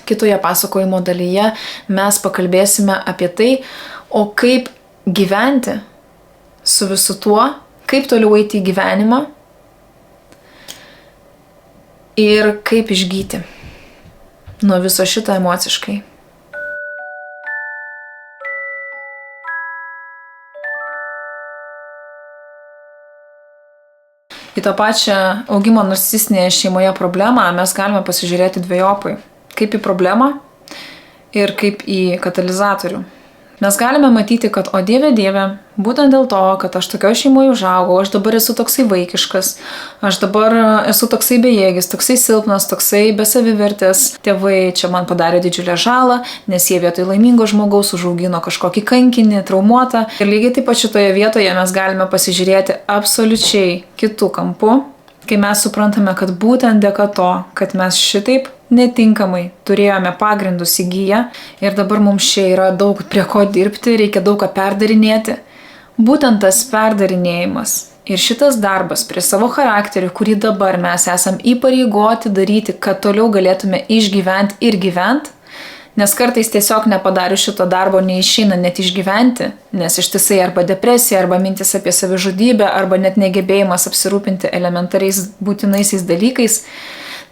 Kitoje pasakojimo dalyje mes pakalbėsime apie tai, o kaip gyventi su visu tuo, kaip toliau eiti į gyvenimą ir kaip išgyti nuo viso šito emociškai. Į tą pačią augimo narcisistinėje šeimoje problemą mes galime pasižiūrėti dvejopai. Kaip į problemą ir kaip į katalizatorių. Mes galime matyti, kad o Dieve, būtent dėl to, kad aš tokioje šeimoje užaugau, aš dabar esu toksai vaikiškas, aš dabar esu toksai bejėgis, toksai silpnas, toksai besavivertės. Tėvai čia man padarė didžiulę žalą, nes jie vietoj laimingo žmogaus užaugino kažkokį kankinį, traumuotą. Ir lygiai taip pat šitoje vietoje mes galime pasižiūrėti absoliučiai kitų kampų, kai mes suprantame, kad būtent dėka to, kad mes šitaip netinkamai turėjome pagrindus įgyję ir dabar mums čia yra daug prie ko dirbti, reikia daug ką perdarinėti. Būtent tas perdarinėjimas ir šitas darbas prie savo charakterio, kurį dabar mes esam įpareigoti daryti, kad toliau galėtume išgyventi ir gyventi, nes kartais tiesiog nepadarius šito darbo neišeina net išgyventi, nes ištisai arba depresija, arba mintis apie savižudybę, arba net negebėjimas apsirūpinti elementariais būtinaisiais dalykais.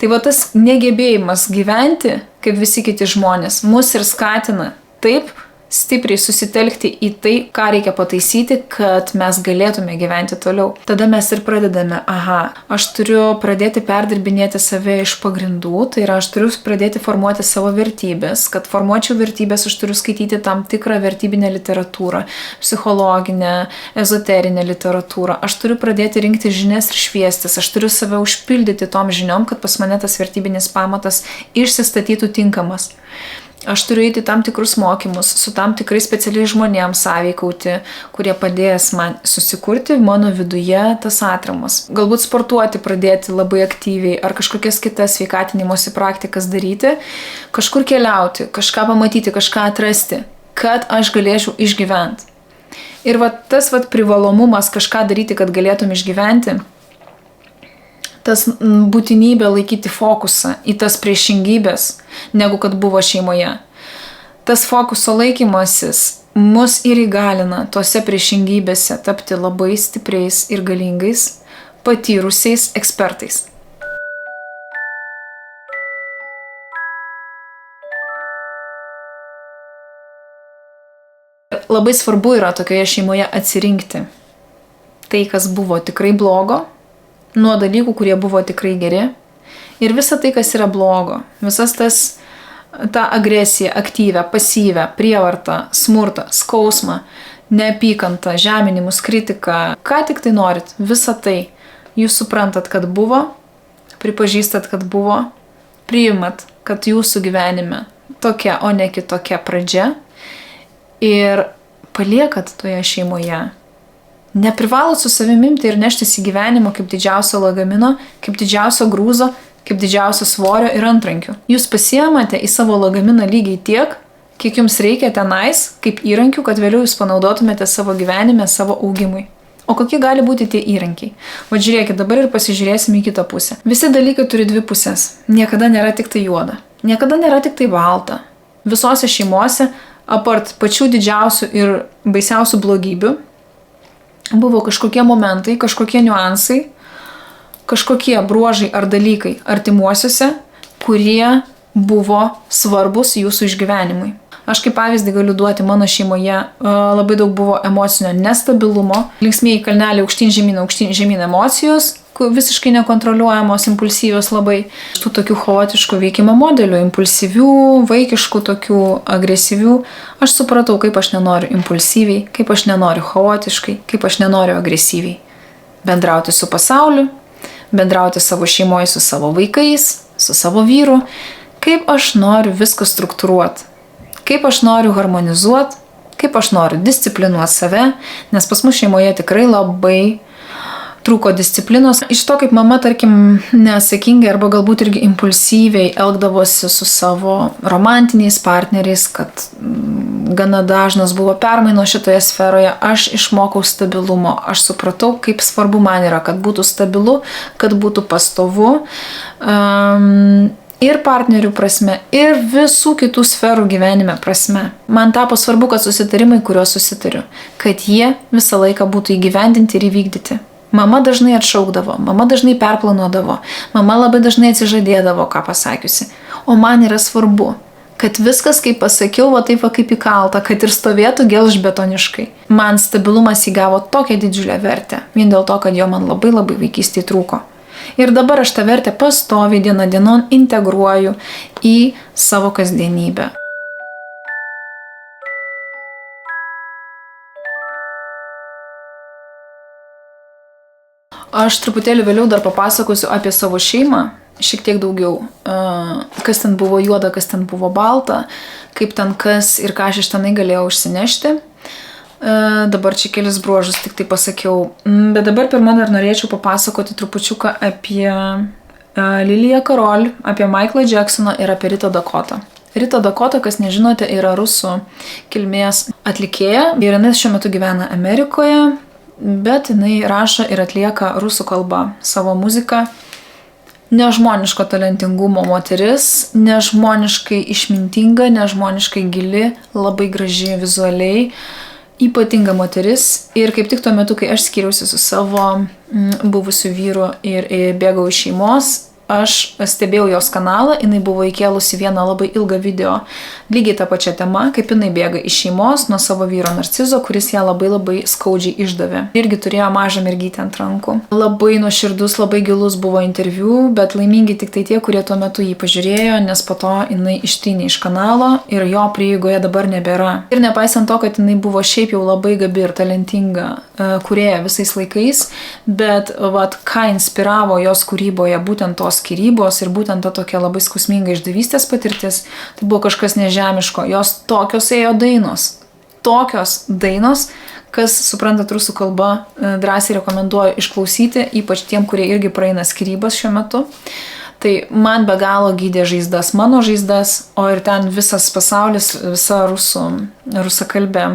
Tai va tas negebėjimas gyventi, kaip visi kiti žmonės, mus ir skatina taip stipriai susitelkti į tai, ką reikia pataisyti, kad mes galėtume gyventi toliau. Tada mes ir pradedame, aš turiu pradėti perdirbinėti save iš pagrindų, tai yra aš turiu pradėti formuoti savo vertybės. Kad formuočiau vertybės, aš turiu skaityti tam tikrą vertybinę literatūrą, psichologinę, ezoterinę literatūrą. Aš turiu pradėti rinkti žinias ir šviestis, aš turiu save užpildyti tom žiniom, kad pas mane tas vertybinis pamatas išsistatytų tinkamas. Aš turiu eiti tam tikrus mokymus, su tam tikrais specialiais žmonėms sąveikauti, kurie padės man susikurti mano viduje tas atramas. Galbūt sportuoti pradėti labai aktyviai ar kažkokias kitas sveikatinimosi praktikas daryti, kažkur keliauti, kažką pamatyti, kažką atrasti, kad aš galėčiau išgyventi. Ir tas privalomumas kažką daryti, kad galėtum išgyventi, tas būtinybė laikyti fokusą į tas priešingybės, negu kad buvo šeimoje. Tas fokuso laikymasis mus ir įgalina tose priešingybėse tapti labai stipriais ir galingais, patyrusiais ekspertais. Labai svarbu yra tokioje šeimoje atsirinkti tai, kas buvo tikrai blogo, nuo dalykų, kurie buvo tikrai geri. Ir visa tai, kas yra blogo, visas ta agresija, aktyvę, pasyvę, prievartą, smurtą, skausmą, neapykantą, žeminimus, kritiką, ką tik tai norit, visa tai jūs suprantat, kad buvo, pripažįstat, kad buvo, priimat, kad jūsų gyvenime tokia, o ne kitokia pradžia ir paliekat toje šeimoje. Neprivalot su savimi imti ir neštis į gyvenimą kaip didžiausio lagamino, kaip didžiausio grūzo, kaip didžiausio svorio ir antrankių. Jūs pasiemate į savo lagaminą lygiai tiek, kiek jums reikia tenais, kaip įrankių, kad vėliau jūs panaudotumėte savo gyvenime, savo augimui. O kokie gali būti tie įrankiai? Žiūrėkit, dabar ir pasižiūrėsime į kitą pusę. Visi dalykai turi dvi pusės. Niekada nėra tik tai juoda. Niekada nėra tik tai balta. Visose šeimose, apart pačių didžiausių ir baisiausių blogybių, buvo kažkokie momentai, kažkokie niuansai, kažkokie bruožai ar dalykai artimuosiuose, kurie buvo svarbus jūsų išgyvenimui. Aš kaip pavyzdį galiu duoti, mano šeimoje labai daug buvo emocinio nestabilumo, linksmieji kalneliai aukštyn žemyn emocijos, visiškai nekontroliuojamos, impulsyvios labai. Tų tokių chaotiškų veikimo modelių, impulsyvių, vaikiškų, tokių agresyvių. Aš supratau, kaip aš nenoriu impulsyviai, kaip aš nenoriu chaotiškai, kaip aš nenoriu agresyviai. Bendrauti su pasauliu, bendrauti savo šeimoje su savo vaikais, su savo vyru, kaip aš noriu viską struktūruoti, kaip aš noriu harmonizuoti, kaip aš noriu disciplinuoti save, nes pas mus šeimoje tikrai labai trūko disciplinos. Iš to, kaip mama, tarkim, neatsakingai arba galbūt irgi impulsyviai elgdavosi su savo romantiniais partneriais, kad gana dažnas buvo permainos šitoje sferoje, aš išmokau stabilumo. Aš supratau, kaip svarbu man yra, kad būtų stabilu, kad būtų pastovu. ir partnerių prasme, ir visų kitų sferų gyvenime prasme. Man tapo svarbu, kad susitarimai, kuriuos susitariu, kad jie visą laiką būtų įgyvendinti ir įvykdyti. Mama dažnai atšaukdavo, mama dažnai perplanuodavo, mama labai dažnai atsižadėdavo, ką pasakiusi. O man yra svarbu, kad viskas, kaip pasakiau, va taip va kaip įkalta, kad ir stovėtų gelžbetoniškai. Man stabilumas įgavo tokią didžiulę vertę, vien dėl to, kad jo man labai vaikystėje trūko. Ir dabar aš tą vertę pastoviai diena dienon integruoju į savo kasdienybę. Aš truputėlį vėliau dar papasakosiu apie savo šeimą, šiek tiek daugiau. Kas ten buvo juoda, kas ten buvo balta, kaip ten kas ir ką aš iš tenai galėjau išsinešti. Dabar čia kelis bruožus tik tai pasakiau. Bet dabar pirmą dar norėčiau papasakoti trupučiuką apie Liliją Karol, apie Michaelą Jacksoną ir apie Ritą Dakotą. Rita Dakota, kas nežinote, yra rusų kilmės atlikėja ir jinai šiuo metu gyvena Amerikoje, bet jinai rašo ir atlieka rusų kalba savo muziką. Nežmoniško talentingumo moteris, nežmoniškai išmintinga, nežmoniškai gili, labai graži vizualiai, ypatinga moteris. Ir kaip tik tuo metu, kai aš skyriausi su savo buvusiu vyru ir bėgau iš šeimos, aš stebėjau jos kanalą, jinai buvo įkėlusi vieną labai ilgą video, lygiai tą pačią temą, kaip jinai bėga iš šeimos nuo savo vyro narcizo, kuris ją labai skaudžiai išdavė. Irgi turėjo mažą mergytę ant rankų. Labai nuoširdus, labai gilus buvo interviu, bet laimingi tik tai tie, kurie tuo metu jį pažiūrėjo, nes po to jinai ištrynė iš kanalo ir jo prieigoje dabar nebėra. Ir nepaisant to, kad jinai buvo šiaip jau labai gabi ir talentinga kūrėja visais laikais, bet ką inspiravo jos kūryboje būtent tos skyrybos ir būtent ta tokia labai skausminga išdavystės patirtis, tai buvo kažkas nežemiško. Jos tokios ėjo dainos. Tokios dainos, kas, suprantat, rusų kalba, drąsiai rekomenduoju išklausyti, ypač tiem, kurie irgi praeina skyrybas šiuo metu. Tai man be galo gydė žaizdas, mano žaizdas, o ir ten visas pasaulis, visa rusakalbė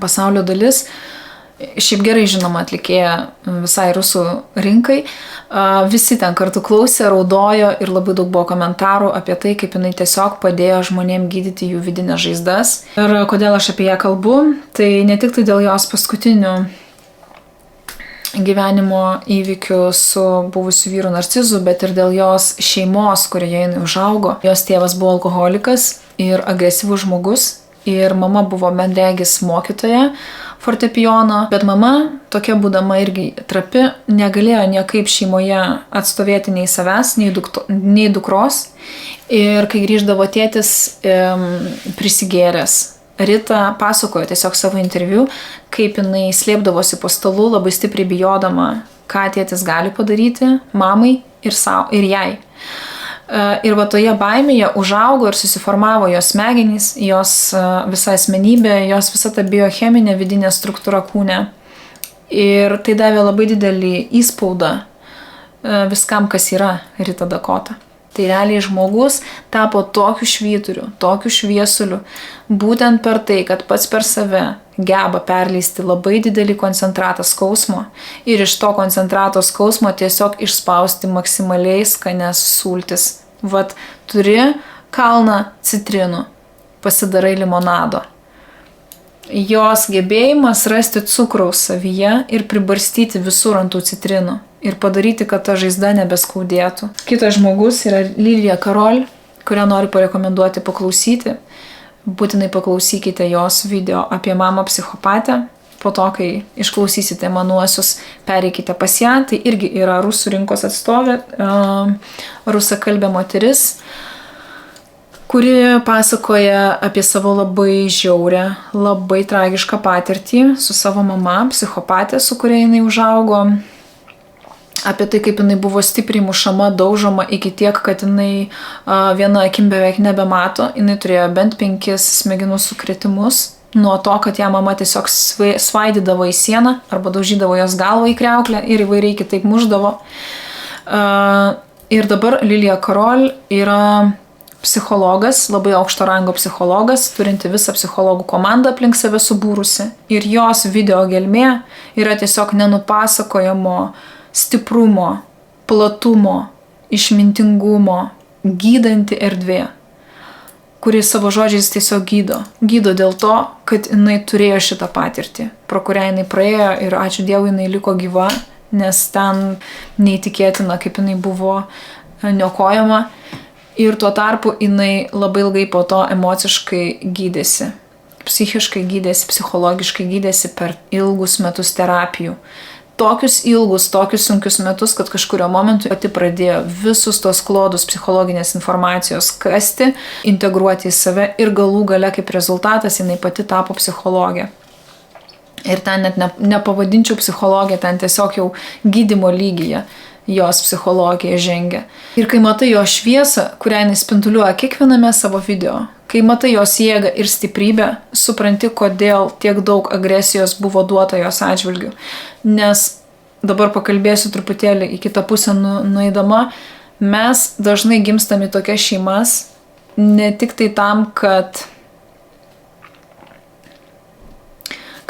pasaulio dalis, šiaip gerai žinoma atlikėja visai rusų rinkai. Visi ten kartu klausė, raudojo ir labai daug buvo komentarų apie tai, kaip jinai tiesiog padėjo žmonėm gydyti jų vidinės žaizdas. Ir kodėl aš apie ją kalbu, tai ne tik tai dėl jos paskutinių gyvenimo įvykių su buvusiu vyru narcizu, bet ir dėl jos šeimos, kurioje jinai užaugo. Jos tėvas buvo alkoholikas ir agresyvus žmogus ir mama buvo bendregis mokytoja fortepijono, bet mama, tokia būdama irgi trapi, negalėjo niekaip šeimoje atstovėti nei savęs, nei dukros. Ir kai grįždavo tėtis prisigėręs, Rita pasakojo tiesiog savo interviu, kaip jinai slėpdavosi po stalu, labai stipriai bijodama, ką tėtis gali padaryti mamai ir jai. Ir va toje baimėje užaugo ir susiformavo jos smegenys, jos visa asmenybė, jos visa ta biocheminė vidinė struktūra kūne. Ir tai davė labai didelį įspaudą viskam, kas yra Rita Dakota. Tai realiai žmogus tapo tokiu švyturiu, tokiu šviesuliu, būtent per tai, kad pats per save geba perleisti labai didelį koncentratą skausmo ir iš to koncentrato skausmo tiesiog išspausti maksimaliai skanias sultis. Vat turi kalną citrinų, pasidarai limonado. Jos gebėjimas rasti cukraus savyje ir pribarstyti visur ant tų citrinų ir padaryti, kad ta žaizda nebeskaudėtų. Kitas žmogus yra Lilija Karol, kurią noriu parekomenduoti paklausyti. Būtinai paklausykite jos video apie mamą psichopatę. Po to, kai išklausysite manuosius, pereikite pas ją. Tai irgi yra rusų rinkos atstovė, rusakalbė moteris, kuri pasakoja apie savo labai žiaurę, labai tragišką patirtį su savo mama, psichopatė, su kuria jinai užaugo. Apie tai, kaip jinai buvo stipriai mušama, daužoma iki tiek, kad jinai viena akim beveik nebemato. Jinai turėjo bent 5 smegenų sukrėtimus. Nuo to, kad ją mama tiesiog svaidydavo į sieną arba daužydavo jos galvą į kriauklę ir įvairiai kitaip mušdavo. Ir dabar Lilija Karol yra psichologas, labai aukšto rango psichologas, turinti visą psichologų komandą aplink save subūrusi. Ir jos video gelmė yra tiesiog nenupasakojamo stiprumo, platumo išmintingumo, gydanti erdvė, kuri savo žodžiais tiesiog gydo. Gydo dėl to, kad jinai turėjo šitą patirtį, pro kurią jinai praėjo ir ačiū Dievui jinai liko gyva, nes ten neįtikėtina, kaip jinai buvo niokojama. Ir tuo tarpu jinai labai ilgai po to emociškai gydėsi, psichiškai gydėsi, psichologiškai gydėsi per ilgus metus terapijų. Tokius ilgus, tokius sunkius metus, kad kažkurio momentu pati pradėjo visus tos klodus psichologinės informacijos kasti, integruoti į save ir galų gale kaip rezultatas jinai pati tapo psichologė. Ir ten net nepavadinčiau psichologija, ten tiesiog jau gydymo lygyje jos psichologija žengia. Ir kai matai jo šviesą, kurią jinai spinduliuoja kiekviename savo video, kai matai jos jėgą ir stiprybę, supranti, kodėl tiek daug agresijos buvo duota jos atžvilgiu. Nes dabar pakalbėsiu truputėlį į kitą pusę nueidama, mes dažnai gimstame į tokias šeimas ne tik tai tam, kad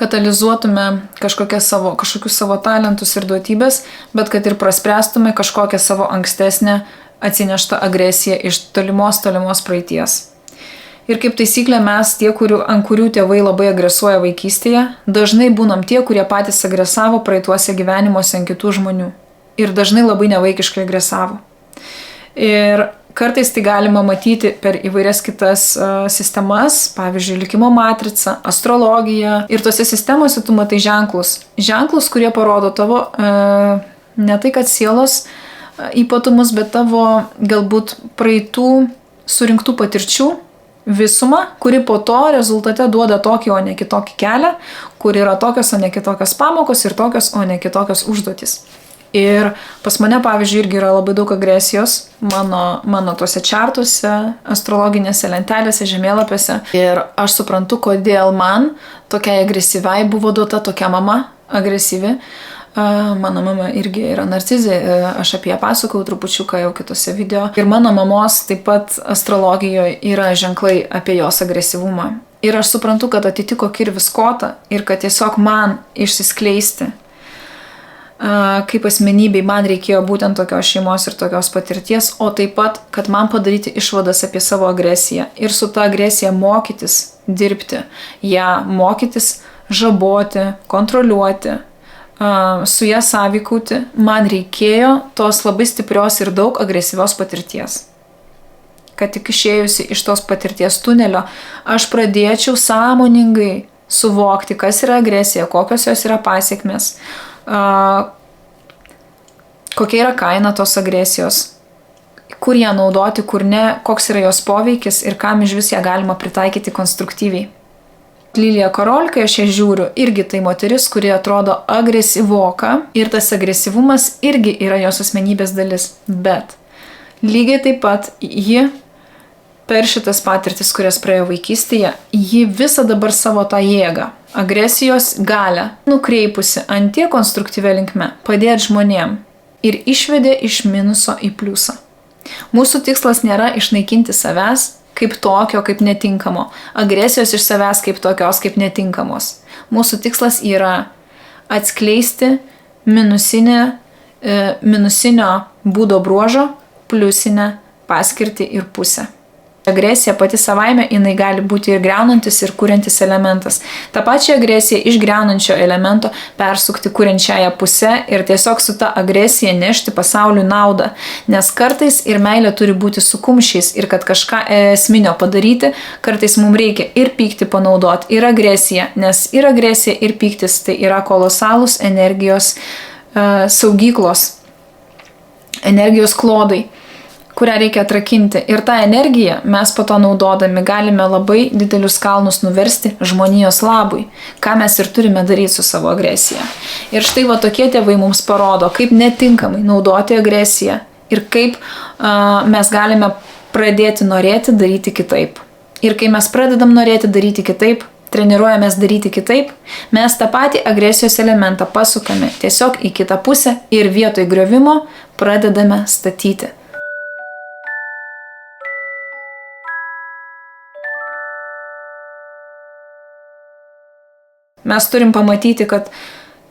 katalizuotume kažkokius savo talentus ir duotybės, bet kad ir praspręstume kažkokią savo ankstesnę atsineštą agresiją iš tolimos praeities. Ir kaip taisyklė mes, ant kurių tėvai labai agresuoja vaikystėje, dažnai būnam tie, kurie patys agresavo praeituose gyvenimuose ant kitų žmonių. Ir dažnai labai nevaikiškai agresavo. Ir kartais tai galima matyti per įvairias kitas sistemas, pavyzdžiui, likimo matricą, astrologiją. Ir tose sistemose tu matai ženklus. Ženklus, kurie parodo tavo ne tai kad sielos ypatumus, bet tavo galbūt praeitų surinktų patirčių visumą, kuri po to rezultate duoda tokį, o ne kitokį kelią, kur yra tokios, o ne kitokios pamokos ir tokios, o ne kitokios užduotys. Ir pas mane, pavyzdžiui, irgi yra labai daug agresijos mano tuose čartuose, astrologinėse lentelėse, žemėlapiuose. Ir aš suprantu, kodėl man tokiai agresyviai buvo duota tokia mama agresyvi. Mano mama irgi yra narcizė, aš apie ją pasakau trupučiuką jau kitose video. Ir mano mamos taip pat astrologijoje yra ženklai apie jos agresyvumą. Ir aš suprantu, kad atitiko kirvis kotą ir kad tiesiog man išsiskleisti kaip asmenybei man reikėjo būtent tokios šeimos ir tokios patirties, o taip pat, kad man padaryti išvadas apie savo agresiją ir su ta agresija mokytis, dirbti, ją mokytis, žaboti, kontroliuoti, su ją sąveikauti, man reikėjo tos labai stiprios ir daug agresyvios patirties. Kad tik išėjusi iš tos patirties tunelio, aš pradėčiau sąmoningai suvokti, kas yra agresija, kokios jos yra pasiekmės, kokia yra kaina tos agresijos, kur ją naudoti, kur ne, koks yra jos poveikis ir kam iš vis ją galima pritaikyti konstruktyviai. Lilija Karol, kai aš ją žiūriu, irgi tai moteris, kuri atrodo agresyvoka ir tas agresyvumas irgi yra jos asmenybės dalis. Bet lygiai taip pat ji per šitas patirtis, kurias praėjo vaikystėje, ji visą dabar savo tą jėgą, agresijos galią nukreipusi ant tiek konstruktyvę linkme, padėti žmonėm ir išvedė iš minuso į pliusą. Mūsų tikslas nėra išnaikinti savęs kaip tokio, kaip netinkamo, agresijos iš savęs kaip tokios, kaip netinkamos. Mūsų tikslas yra atskleisti minusinio būdo bruožo, pliusinę paskirtį ir pusę. Agresija pati savaime, jinai gali būti ir griaunantis, ir kuriantis elementas. Ta pačia agresija iš griaunančio elemento persukti kuriančiąją pusę ir tiesiog su ta agresija nešti pasauliui naudą. Nes kartais ir meilė turi būti su kumščiais ir kad kažką esminio padaryti, kartais mums reikia ir pyktį panaudoti, ir agresiją, nes ir agresija, ir pyktis tai yra kolosalūs energijos saugyklos, energijos klodai, kurią reikia atrakinti. Ir tą energiją mes po to naudodami galime labai didelius kalnus nuversti žmonijos labui, ką mes ir turime daryti su savo agresija. Ir štai va tokie tėvai mums parodo, kaip netinkamai naudoti agresiją ir kaip mes galime pradėti norėti daryti kitaip. Ir kai mes pradedam norėti daryti kitaip, treniruojamės daryti kitaip, mes tą patį agresijos elementą pasukame tiesiog į kitą pusę ir vietoj griovimo pradedame statyti. Mes turim pamatyti, kad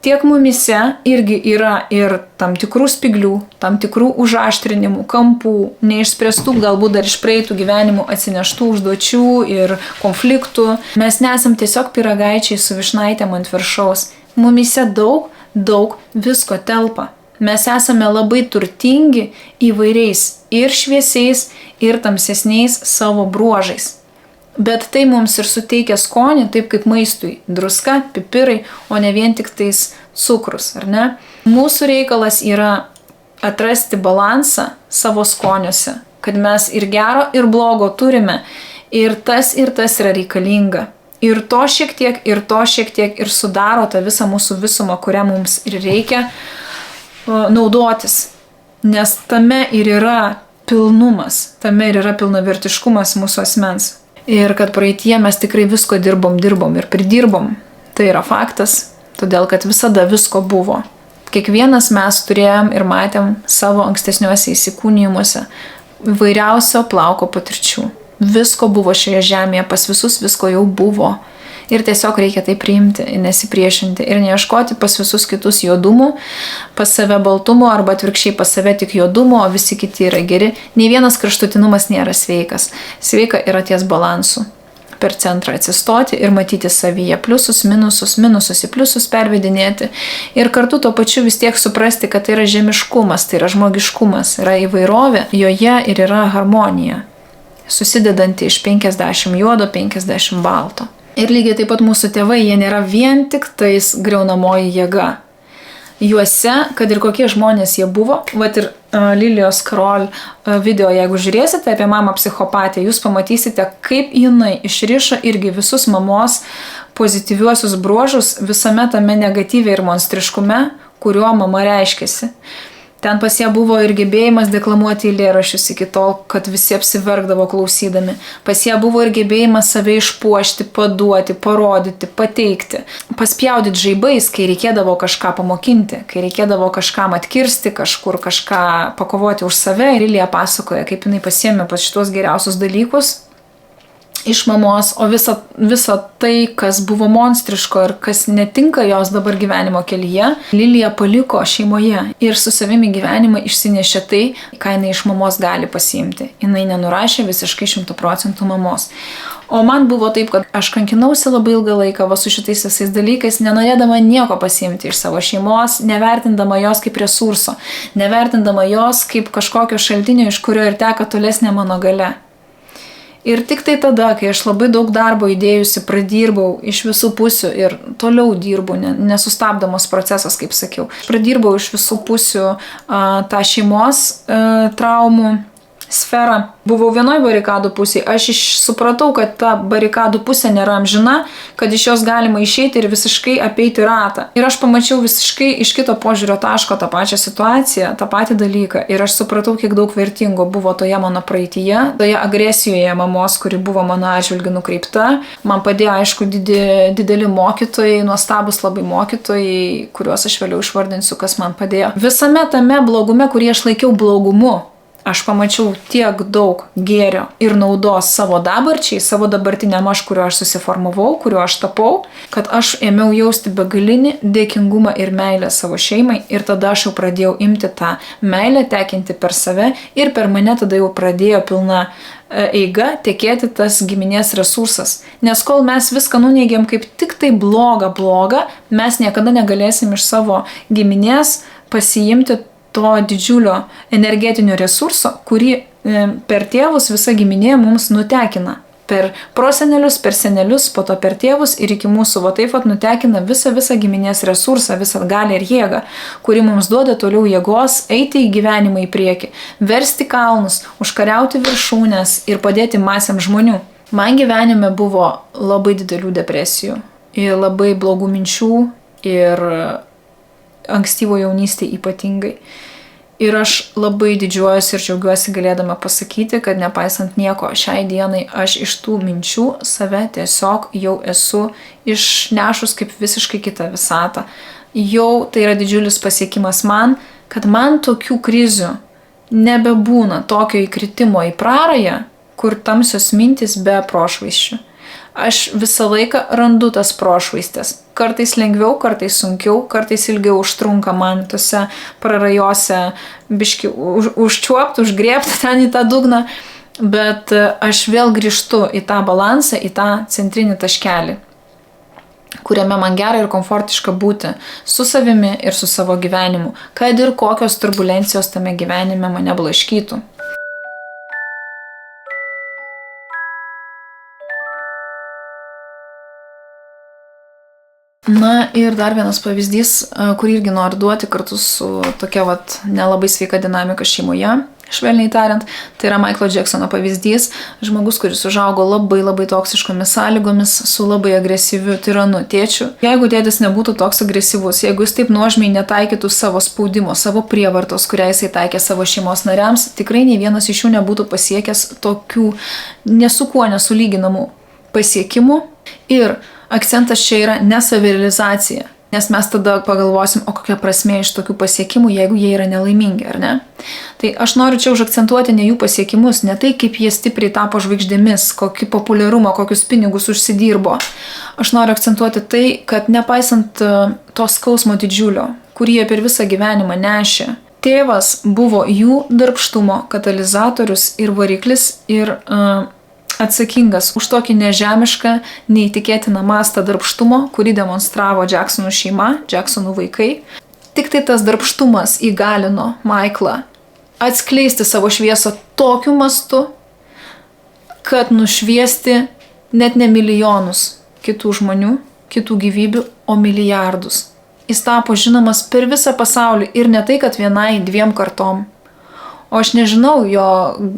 tiek mumise irgi yra ir tam tikrų spyglių, tam tikrų užaštrinimų, kampų, neišspręstų, galbūt dar iš praeitų gyvenimų atsineštų užduočių ir konfliktų. Mes nesam tiesiog pyragaičiai su vyšnaitėm ant viršaus. Mumise daug visko telpa. Mes esame labai turtingi įvairiais ir šviesiais, ir tamsesniais savo bruožais. Bet tai mums ir suteikia skonį, taip kaip maistui – druska, pipirai, o ne vien tik tais cukrus, ar ne? Mūsų reikalas yra atrasti balansą savo skoniuose, kad mes ir gero, ir blogo turime, ir tas yra reikalinga. Ir to šiek tiek, ir sudaro tą visą mūsų visumą, kurią mums ir reikia naudotis. Nes tame ir yra pilnumas, tame ir yra pilnavertiškumas mūsų asmens. Ir kad praeitie mes tikrai visko dirbom ir pridirbom. Tai yra faktas, todėl kad visada visko buvo. Kiekvienas mes turėjom ir matėm savo ankstesniuose įsikūnijimuose įvairiausio plauko patirčių. Visko buvo šioje žemėje, pas visus visko jau buvo. Ir tiesiog reikia tai priimti, nesipriešinti ir neieškoti pas visus kitus juodumų, pas save baltumo arba atvirkščiai pas save tik juodumo, o visi kiti yra geri. Nei vienas kraštutinumas nėra sveikas. Sveika yra ties balansu. Per centrą atsistoti ir matyti savyje pliusus, minusus į pliusus pervedinėti. Ir kartu tuo pačiu vis tiek suprasti, kad tai yra žemiškumas, tai yra žmogiškumas, yra įvairovė, joje ir yra harmonija, susidedanti iš 50 juodo, 50 balto. Ir lygiai taip pat mūsų tėvai, jie nėra vien tik tais griaunamoji jėga. Juose, kad ir kokie žmonės jie buvo, vat ir Lilijos Karol video, jeigu žiūrėsite apie mamą psichopatę, jūs pamatysite, kaip jinai išrišo irgi visus mamos pozityviuosius bruožus visame tame negatyve ir monstriškume, kuriuo mama reiškėsi. Ten pas ją buvo ir gebėjimas deklamuoti eilėraščius iki tol, kad visi apsiverkdavo klausydami. Pas ją buvo ir gebėjimas save išpuošti, paduoti, parodyti, pateikti. Paspjaudyti žaibais, kai reikėdavo kažką pamokinti, kai reikėdavo kažkam atkirsti, kažkur kažką pakovoti už save. Ir Lilija pasakoja, kaip jinai pasiėmė pas šitos geriausius dalykus iš mamos, o visa tai, kas buvo monstriško ir kas netinka jos dabar gyvenimo kelyje, Lilija paliko šeimoje ir su savimi gyvenimą išsinešė tai, ką jinai iš mamos gali pasiimti. Jinai nenurašė visiškai 100% mamos. O man buvo taip, kad aš kankinausi labai ilgą laiką su šitais visais dalykais, nenorėdama nieko pasiimti iš savo šeimos, nevertindama jos kaip resurso, nevertindama jos kaip kažkokio šaltinio, iš kurio ir teka tolesnė mano galia. Ir tik tai tada, kai aš labai daug darbo įdėjusi, pradirbau iš visų pusių ir toliau dirbu, nesustabdomas procesas, kaip sakiau. Pradirbau iš visų pusių tą šeimos traumų sferą. Buvau vienoj barikadų pusėje, aš supratau, kad ta barikadų pusė nėra amžina, kad iš jos galima išeiti ir visiškai apeiti ratą. Ir aš pamačiau visiškai iš kito požiūrio taško tą pačią situaciją, tą patį dalyką. Ir aš supratau, kiek daug vertingo buvo toje mano praeityje, toje agresijoje mamos, kuri buvo mano atžvilgiu nukreipta. Man padėjo, aišku, dideli mokytojai, nuostabus labai mokytojai, kuriuos aš vėliau išvardinsiu, kas man padėjo. Visame tame blogume, kurį aš laikiau blogumu, aš pamačiau tiek daug gėrio ir naudos savo dabarčiai, savo dabartiniam aš, kuriuo aš susiformavau, kuriuo aš tapau, kad aš ėmiau jausti begalinį dėkingumą ir meilę savo šeimai ir tada aš jau pradėjau imti tą meilę, tekinti per save ir per mane tada jau pradėjo pilna eiga tekėti tas giminės resursas. Nes kol mes viską nuneigiam kaip tik tai blogą, mes niekada negalėsim iš savo giminės pasiimti to didžiulio energetinio resurso, kurį per tėvus visa giminė mums nutekina. Per prosenelius, per senelius, po to per tėvus ir iki mūsų taip nutekina visą giminės resursą, visą galią ir jėgą, kuri mums duoda toliau jėgos eiti į gyvenimą į priekį, versti kalnus, užkariauti viršūnes ir padėti masėm žmonių. Man gyvenime buvo labai didelių depresijų ir labai blogų minčių ir ankstyvo jaunystėje ypatingai. Ir aš labai didžiuojuosi ir džiaugiuosi galėdama pasakyti, kad nepaisant nieko, šiai dienai aš iš tų minčių save tiesiog jau esu išnešus kaip visiškai kitą visatą. Jau tai yra didžiulis pasiekimas man, kad man tokių krizių nebebūna, tokio įkritimo į prarają, kur tamsios mintys be prošvaisčių. aš visą laiką randu tas prošvaistės. Kartais lengviau, kartais sunkiau, kartais ilgiau užtrunka man tose prarajose biški užčiuopti, užgriebti ten į tą dugną, bet aš vėl grįžtu į tą balansą, į tą centrinį taškelį, kuriame man gera ir komfortiška būti su savimi ir su savo gyvenimu, kad ir kokios turbulencijos tame gyvenime mane blaškytų. Na ir dar vienas pavyzdys, kurį irgi noriu duoti kartu su tokia nelabai sveika dinamika šeimoje, švelniai tariant, tai yra Michaelo Jacksono pavyzdys, žmogus, kuris užaugo labai toksiškomis sąlygomis, su labai agresyviu tiranu tėčiu. Jeigu tėtis nebūtų toks agresyvus, jeigu jis taip nuožmiai netaikytų savo spaudimo, savo prievartos, kurią jisai taikė savo šeimos nariams, tikrai nei vienas iš jų nebūtų pasiekęs tokių nesu kuo nesulyginamų pasiekimų. Ir akcentas čia yra ne savirealizacija, nes mes tada pagalvosim, o kokia prasmė iš tokių pasiekimų, jeigu jie yra nelaimingi, ar ne? Tai aš noriu čia užakcentuoti ne jų pasiekimus, ne tai, kaip jie stipriai tapo žvaigždėmis, kokį populiarumą, kokius pinigus užsidirbo. Aš noriu akcentuoti tai, kad nepaisant to skausmo didžiulio, kurį jie per visą gyvenimą nešė, tėvas buvo jų darbštumo katalizatorius ir variklis ir atsakingas už tokį nežemišką, neįtikėtiną mastą darbštumo, kurį demonstravo Jacksonų šeima, Jacksonų vaikai. Tik tai tas darbštumas įgalino Michaelą atskleisti savo šviesą tokiu mastu, kad nušviesti net ne milijonus kitų žmonių, kitų gyvybių, o milijardus. Jis tapo žinomas per visą pasaulį ir ne tai, kad vienai, 2 kartom. O aš nežinau, jo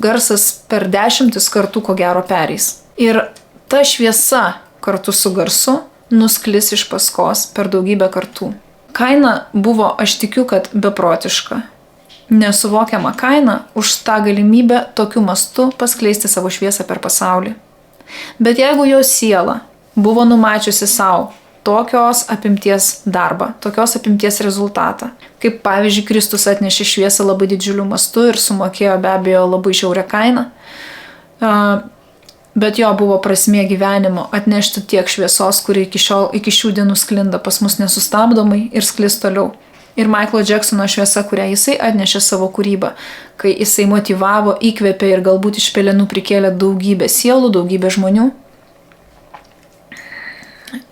garsas per 10 kartų ko gero pereis. Ir ta šviesa kartu su garsu nusklis iš paskos per daugybę kartų. Kaina buvo, aš tikiu, kad beprotiška. Nesuvokiama kaina už tą galimybę tokiu mastu paskleisti savo šviesą per pasaulį. Bet jeigu jo siela buvo numačiusi savo tokios apimties darbą, tokios apimties rezultatą, kaip pavyzdžiui Kristus atnešė šviesą labai didžiuliu mastu ir sumokėjo be abejo labai žiaurią kainą, bet jo buvo prasmė gyvenimo atnešti tiek šviesos, kuri iki šių dienų sklinda pas mus nesustabdomai ir sklis toliau. Ir Michaelo Jacksono šviesa, kurią jisai atnešė savo kūrybą, kai jisai motyvavo, įkvėpė ir galbūt iš pelenų prikėlė daugybę sielų, daugybę žmonių.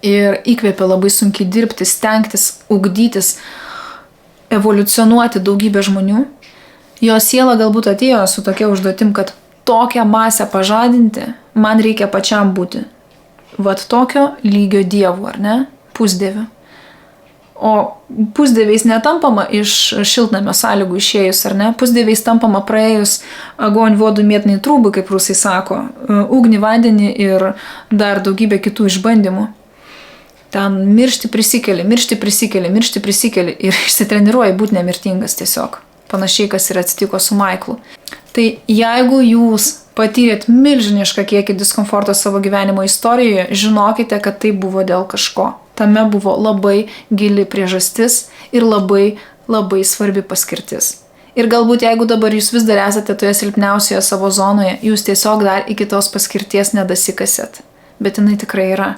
Ir įkvėpė labai sunkiai dirbti, stengtis, ugdytis, evoliucionuoti daugybę žmonių. Jo siela galbūt atėjo su tokia užduotim, kad tokią masę pažadinti man reikia pačiam būti. Vat tokio lygio dievų, ar ne? Pusdievių. O pusdieviais netampama iš šiltnamio sąlygų išėjus, ar ne? Pusdieviais tampama praėjus огонь, воду, медные трубы, kaip rusai sako, ugnį, vandenį ir dar daugybę kitų išbandymų. Ten miršti prisikeli ir išsitreniruoji būti nemirtingas tiesiog. Panašiai, kas ir atsitiko su Michaelu. Tai jeigu jūs patyrėt milžinišką kiekį diskomforto savo gyvenimo istorijoje, žinokite, kad tai buvo dėl kažko. Tame buvo labai gili priežastis ir labai svarbi paskirtis. Ir galbūt jeigu dabar jūs vis dar esate toje silpniausioje savo zonoje, jūs tiesiog dar iki tos paskirties nedasikasėt. Bet jinai tikrai yra.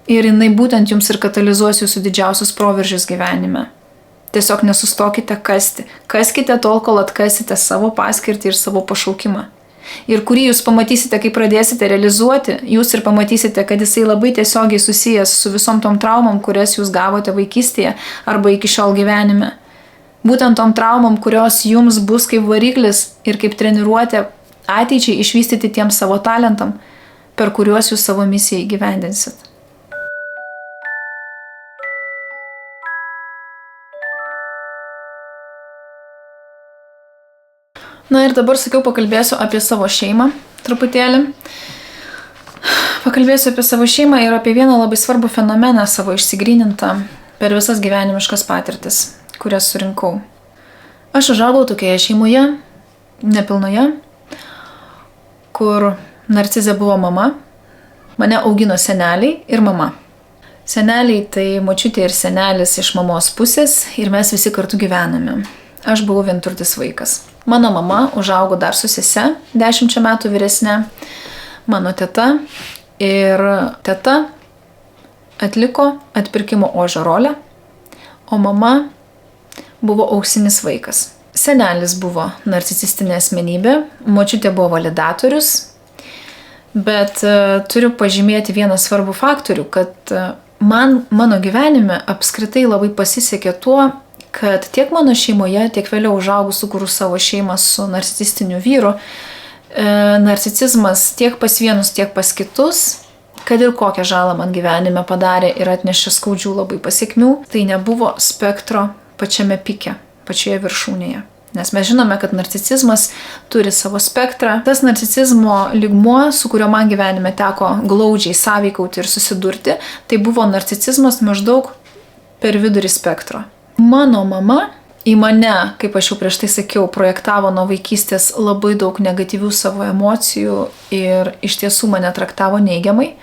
Ir jinai būtent jums ir katalizuos jūsų didžiausius proveržius gyvenime. Tiesiog nesustokite kasti. Kaskite tol, kol atkasite savo paskirtį ir savo pašaukimą. Ir kurį jūs pamatysite, kai pradėsite realizuoti, jūs ir pamatysite, kad jisai labai tiesiogiai susijęs su visom tom traumom, kurias jūs gavote vaikystėje arba iki šiol gyvenime. Būtent tom traumom, kurios jums bus kaip variklis ir kaip treniruotė ateičiai išvystyti tiems savo talentam, per kuriuos jūs savo misiją įgyvendinsit. Na ir dabar, sakiau, pakalbėsiu apie savo šeimą truputėlį. Pakalbėsiu apie savo šeimą ir apie vieną labai svarbų fenomeną savo išsigrynintą per visas gyvenimiškas patirtis, kurias surinkau. Aš užaugau tokioje šeimoje, nepilnoje, kur narcizė buvo mama, mane augino seneliai ir mama. Seneliai tai močiutė ir senelis iš mamos pusės ir mes visi kartu gyvename. Aš buvau vienturtis vaikas. Mano mama užaugo dar su sese, 10 metų vyresnė. Mano teta Ir teta atliko atpirkimo ožio rolę, o mama buvo auksinis vaikas. Senelis buvo narcisistinė asmenybė, močiutė buvo validatorius, bet turiu pažymėti vieną svarbų faktorių, kad mano gyvenime apskritai labai pasisekė tuo, kad tiek mano šeimoje, tiek vėliau užaugus sukūrus savo šeimą su narcisistiniu vyru, narcisizmas tiek pas vienus, tiek pas kitus, kad ir kokią žalą man gyvenime padarė ir atnešė skaudžių labai pasiekmių, tai nebuvo spektro pačiame pike, pačioje viršūnėje. Nes mes žinome, kad narcisizmas turi savo spektrą. Tas narcisizmo lygmuo, su kurio man gyvenime teko glaudžiai sąveikauti ir susidurti, tai buvo narcisizmas maždaug per vidurį spektro. Mano mama į mane, kaip aš jau prieš tai sakiau, projektavo nuo vaikystės labai daug negatyvių savo emocijų ir iš tiesų mane traktavo neigiamai.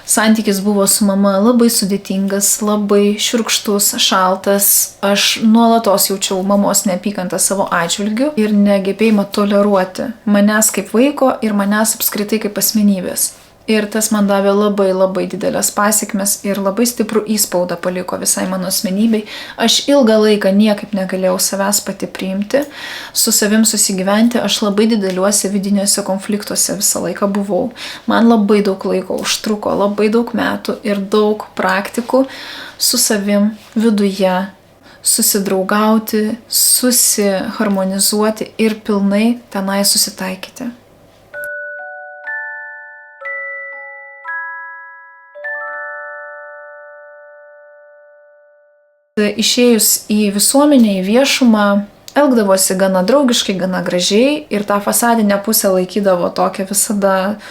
Santykis buvo su mama labai sudėtingas, labai šiurkštus, šaltas. Aš nuolatos jaučiau mamos neapykantą savo atžvilgiu ir negebėjimą toleruoti manęs kaip vaiko ir manęs apskritai kaip asmenybės. Ir tas man davė labai didelės pasiekmes ir labai stiprų įspaudą paliko visai mano asmenybei. Aš ilgą laiką niekaip negalėjau savęs pati priimti, su savim susigyventi, aš labai dideliuose vidiniuose konfliktuose visą laiką buvau. Man labai daug laiko užtruko, labai daug metų ir daug praktikų su savim viduje susidraugauti, susiharmonizuoti ir pilnai tenai susitaikyti. Išėjus į visuomenę, į viešumą, elgdavosi gana draugiškai, gana gražiai ir tą fasadinę pusę laikydavo tokią visada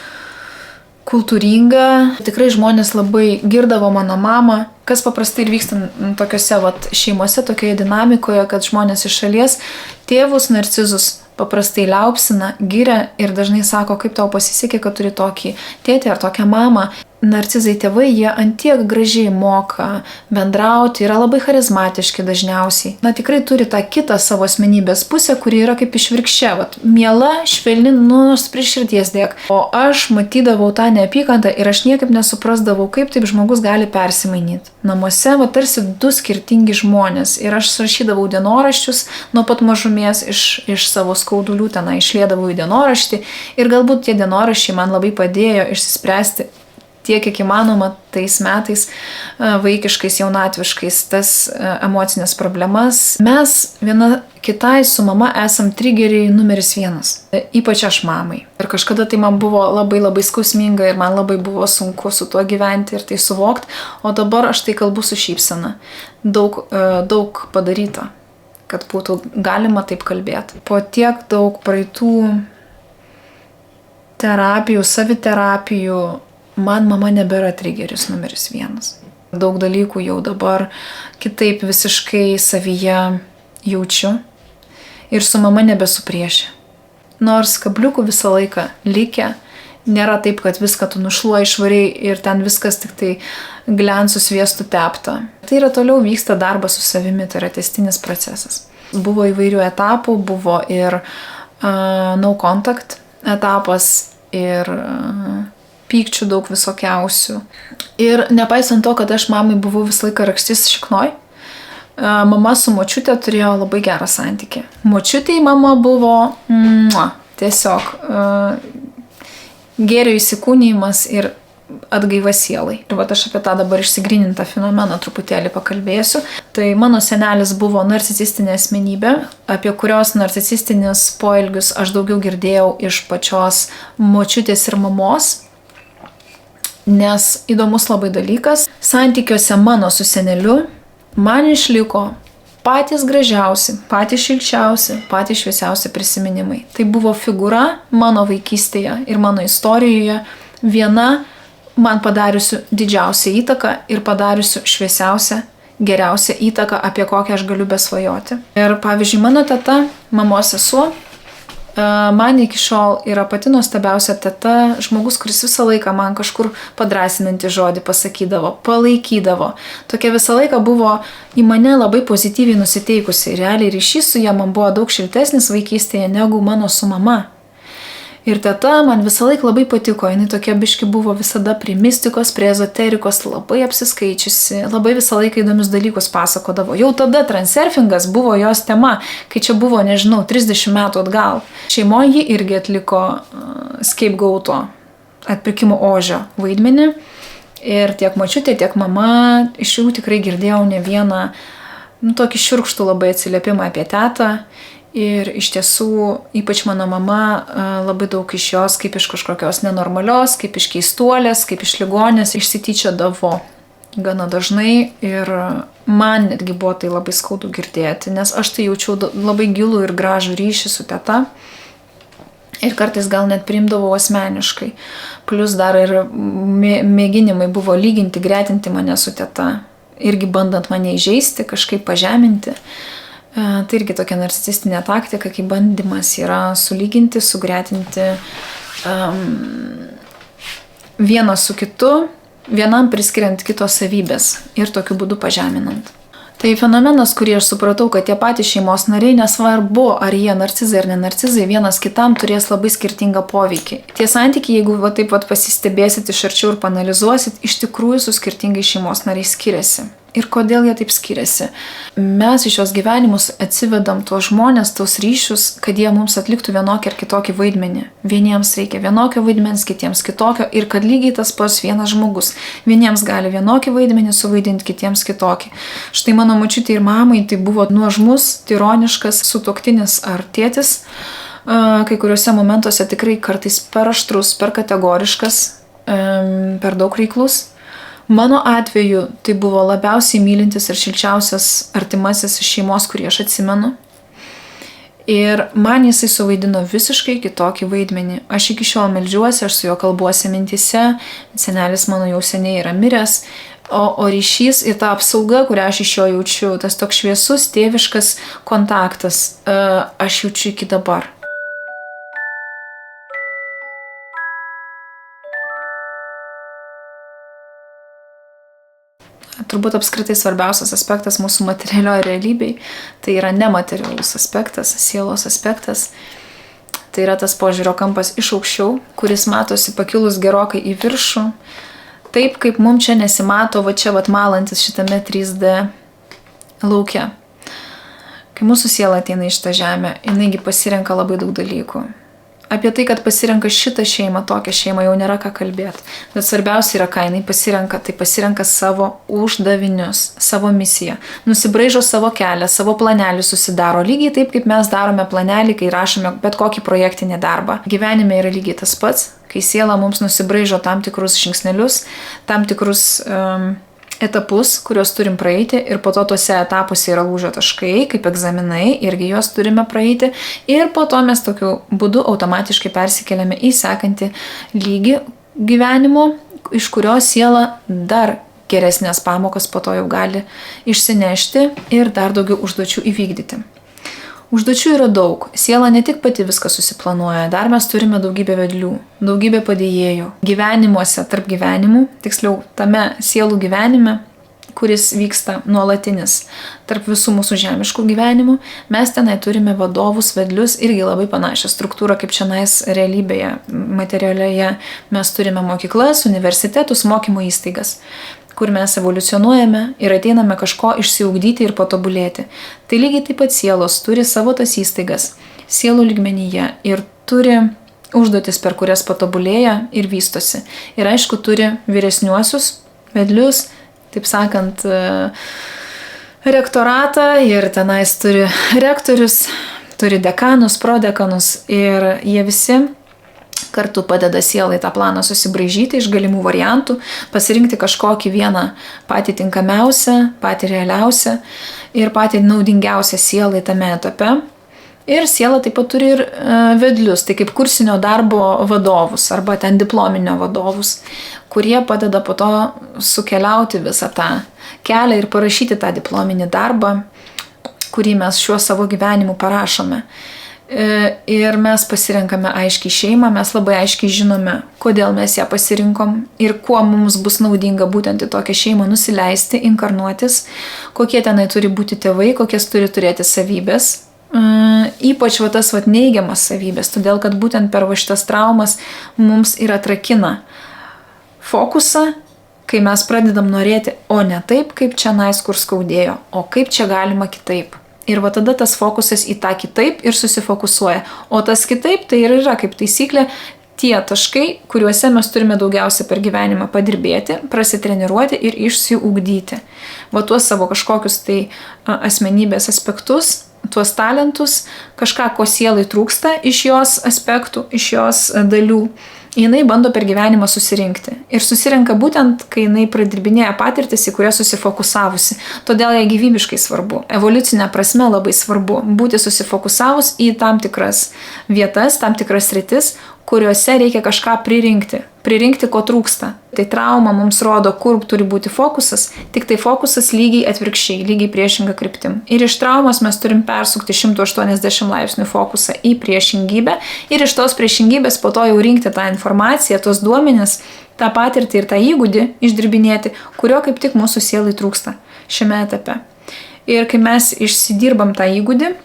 kultūringą. Tikrai žmonės labai girdavo mano mamą, kas paprastai ir vyksta tokiose šeimose, tokioje dinamikoje, kad žmonės iš šalies tėvus narcizus paprastai liaupsina, giria ir dažnai sako, kaip tau pasisekė, kad turi tokį tėtį ar tokią mamą. Narcizai tėvai, jie antiek gražiai moka bendrauti, yra labai charizmatiški dažniausiai. Tikrai turi tą kitą savo asmenybės pusę, kuri yra kaip išvirkščia, miela, švelni, nors prie širdies dėk. O aš matydavau tą neapykantą ir aš niekaip nesuprasdavau, kaip taip žmogus gali persimainyti. Namuose tarsi du skirtingi žmonės ir aš rašydavau dienoraščius nuo pat mažumės iš savo skaudulių tenai išliedavau į dienoraštį ir galbūt tie dienoraščiai man labai padėjo išsispręsti tiek, kiek įmanoma tais metais vaikiškais, jaunatviškais, tas emocinės problemas. Mes viena kitai su mama esam trigeriai numeris 1. Ypač aš mamai. Ir kažkada tai man buvo labai skausminga ir man labai buvo sunku su tuo gyventi ir tai suvokti, o dabar aš tai kalbu su šypsena. Daug padaryta, kad būtų galima taip kalbėti. Po tiek daug praeitų terapijų, saviterapijų, man mama nebėra trigeris numeris 1. Daug dalykų jau dabar kitaip visiškai savyje jaučiu ir su mama nebesu priešė. Nors kabliukų visą laiką likę, nėra taip, kad viską tu nušluoji švariai ir ten viskas tik tai gliansų sviestu tepta. Tai yra toliau vyksta darbas su savimi, tai yra tęstinis procesas. Buvo įvairių etapų, buvo ir no contact etapas ir pykčių daug visokiausių. Ir nepaisant to, kad aš mamai buvau visą laiką rakštis šiknoj, mama su močiutė turėjo labai gerą santykį. Močiutei mama buvo tiesiog gėrio įsikūnijimas ir atgaiva sielai. Ir aš apie tą dabar išsigrynintą fenomeną truputėlį pakalbėsiu. Tai mano senelis buvo narcisistinė asmenybė, apie kurios narcisistinius poelgius aš daugiau girdėjau iš pačios močiutės ir mamos. Nes įdomus labai dalykas, santykiuose mano su seneliu man išliko patys gražiausi, patys šilčiausi, patys šviesiausi prisiminimai. Tai buvo figūra mano vaikystėje ir mano istorijoje, viena man padariusių didžiausią įtaką ir padariusių šviesiausią, geriausią įtaką, apie kokią aš galiu besvajoti. Ir pavyzdžiui, mano teta, mamos sesuo, man iki šiol yra pati nuostabiausia teta, žmogus, kuris visą laiką man kažkur padrasinantį žodį pasakydavo, palaikydavo. Tokia visą laiką buvo į mane labai pozityviai nusiteikusi. Realiai ryšys su ja man buvo daug šiltesnis vaikystėje negu mano su mama. Ir teta man visą laiką labai patiko, jinai tokia biški buvo visada prie mistikos, prie ezoterikos, labai apsiskaičiusi, labai visą laiką įdomius dalykus pasakodavo. Jau tada transurfingas buvo jos tema, kai čia buvo, nežinau, 30 metų atgal. Šeimoje ji irgi atliko scapegoato, atpirkimo ožio vaidmenį. Ir tiek močiutė, tiek mama, iš jų tikrai girdėjau ne vieną, tokį šiurkštų labai atsiliepimą apie tetą. Ir iš tiesų, ypač mano mama, labai daug iš jos, kaip iš kažkokios nenormalios, kaip iš keistuolės, kaip iš ligonės, išsityčiodavo gana dažnai. Ir man netgi buvo tai labai skaudu girdėti, nes aš tai jaučiau labai gilų ir gražų ryšį su teta. Ir kartais gal net priimdavau asmeniškai. Plus dar ir mėginimai buvo lyginti, gretinti mane su teta. Irgi bandant mane įžeisti, kažkaip pažeminti. Tai irgi tokia narcisistinė taktika, kai bandymas yra sulyginti, sugretinti vieną su kitu, vienam priskiriant kitos savybės ir tokiu būdu pažeminant. Tai fenomenas, kurį aš supratau, kad tie patys šeimos nariai, nesvarbu, ar jie narcizai ar ne narcizai, vienas kitam turės labai skirtingą poveikį. Tie santykiai, jeigu taip pasistebėsit iš arčiau ir panalizuosit, iš tikrųjų su skirtingais šeimos nariais skiriasi. Ir kodėl jie taip skiriasi? Mes iš šios gyvenimus atsivedam tuos žmonės, tuos ryšius, kad jie mums atliktų vienokį ar kitokį vaidmenį. Vieniems reikia vienokio vaidmens, kitiems kitokio ir kad lygiai tas pats vienas žmogus. Vieniems gali vienokį vaidmenį suvaidinti, kitiems kitokį. Štai mano močiutė ir mamai tai buvo nuožmus, tironiškas sutuoktinis ar tėtis. Kai kuriuose momentuose tikrai kartais per aštrus, per kategoriškas, per daug reiklus. Mano atveju tai buvo labiausiai mylintis ir šilčiausias artimasis iš šeimos, kurį aš atsimenu. Ir man jisai suvaidino visiškai kitokį vaidmenį. Aš iki šiol meldžiuosi, aš su juo kalbuosi mintyse, senelis mano jau seniai yra miręs, o ryšys ir ta apsauga, kurią aš iš jo jaučiu, tas toks šviesus, tėviškas kontaktas, aš jaučiu iki dabar. Turbūt apskritai svarbiausias aspektas mūsų materialioje realybėje, tai yra nematerialus aspektas, sielos aspektas. Tai yra tas požiūrio kampas iš aukščiau, kuris matosi pakilus gerokai į viršų. Taip, kaip mums čia nesimato, va čia malantis šitame 3D lauke. Kai mūsų siela ateina iš tą žemę, jinaigi pasirenka labai daug dalykų. Apie tai, kad pasirenka šitą šeimą, tokią šeimą, jau nėra ką kalbėti. Bet svarbiausia yra, ką jinai pasirenka, tai pasirenka savo uždavinius, savo misiją. Nusibraižo savo kelią, savo planelį susidaro. Lygiai taip, kaip mes darome planelį, kai rašome bet kokį projektinį darbą. Gyvenime yra lygiai tas pats, kai siela mums nusibraižo tam tikrus žingsnelius, tam tikrus etapus, kuriuos turim praeiti ir po to tuose etapuose yra lūžio taškai, kaip egzaminai, irgi juos turime praeiti ir po to mes tokiu būdu automatiškai persikeliame į sekantį lygį gyvenimo, iš kurio siela dar geresnės pamokas po to jau gali išsinešti ir dar daugiau užduočių įvykdyti. Užduočių yra daug. Siela ne tik pati viską susiplanuoja, dar mes turime daugybę vedlių, daugybę padėjėjų. Gyvenimuose, tarp gyvenimų, tiksliau tame sielų gyvenime, kuris vyksta nuolatinis tarp visų mūsų žemiškų gyvenimų, mes tenai turime vadovus, vedlius, irgi labai panašią struktūrą kaip čionais realybėje, materialioje. Mes turime mokyklas, universitetus, mokymo įstaigas, kur mes evoliucionuojame ir ateiname kažko išsiugdyti ir patobulėti. Tai lygiai taip pat sielos turi savo tas įstaigas, sielų lygmenyje ir turi užduotis, per kurias patobulėja ir vystosi. Ir aišku, turi vyresniuosius, vedlius, taip sakant, rektoratą ir tenais turi rektorius, turi dekanus, prodekanus ir jie visi kartu padeda sielai tą planą susibraižyti iš galimų variantų, pasirinkti kažkokį vieną patį tinkamiausią, patį realiausią ir patį naudingiausią sielai tame etape. Ir siela taip pat turi ir vedlius, tai kaip kursinio darbo vadovus arba ten diplominio vadovus, kurie padeda po to sukeliauti visą tą kelią ir parašyti tą diplominį darbą, kurį mes šiuo savo gyvenimu parašome. Ir mes pasirenkame aiškiai šeimą, mes labai aiškiai žinome, kodėl mes ją pasirinkom ir kuo mums bus naudinga būtent į tokią šeimą nusileisti, inkarnuotis, kokie tenai turi būti tėvai, kokias turi turėti savybės, Ypač tas neigiamas savybės, todėl kad būtent per šitas traumas mums ir atrakina fokusą, kai mes pradedam norėti, o ne taip, kaip čia nais, kur skaudėjo, o kaip čia galima kitaip. Ir tada tas fokusas į tą kitaip ir susifokusuoja. O tas kitaip tai ir yra kaip taisyklė tie taškai, kuriuose mes turime daugiausia per gyvenimą padirbėti, prasitreniruoti ir išsiugdyti. Tuos savo kažkokius tai asmenybės aspektus, tuos talentus, kažką, ko sielai trūksta iš jos aspektų, iš jos dalių, jinai bando per gyvenimą susirinkti. Ir susirenka būtent, kai jinai pradirbinėja patirtis, į kurias susifokusavusi. Todėl jai gyvybiškai svarbu, evoliucinė prasme labai svarbu būti susifokusavus į tam tikras vietas, tam tikras sritis, kuriuose reikia kažką pririnkti, ko trūksta. Tai trauma mums rodo, kur turi būti fokusas, tik tai fokusas lygiai atvirkščiai, lygiai priešinga kryptim. Ir iš traumos mes turim persukti 180 laipsnių fokusą į priešingybę ir iš tos priešingybės po to jau rinkti tą informaciją, tos duomenis, tą patirtį ir tą įgūdį išdirbinėti, kurio kaip tik mūsų sielai trūksta šiame etape. Ir kai mes išsidirbam tą įgūdį,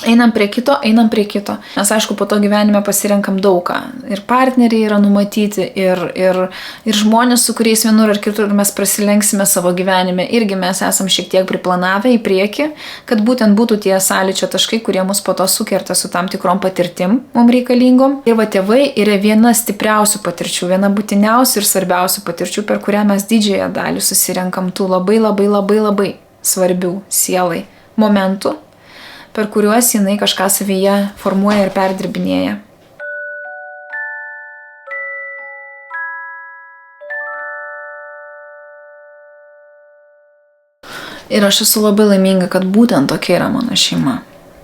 einam prie kito. Mes aišku, po to gyvenime pasirenkam daugą. Ir partneriai yra numatyti, ir žmonės, su kuriais vienur ar kitur mes prasilenksime savo gyvenime, irgi mes esam šiek tiek priplanavę į priekį, kad būtent būtų tie sąlyčio taškai, kurie mus po to sukerta su tam tikrom patirtim mums reikalingom. Ir tėvai yra viena stipriausių patirčių, viena būtiniausių ir svarbiausių patirčių, per kurią mes didžiąją dalį susirenkam tų labai svarbių sielai momentų, per kuriuos jinai kažką savyje formuoja ir perdirbinėja. Ir aš esu labai laiminga, kad būtent tokia yra mano šeima.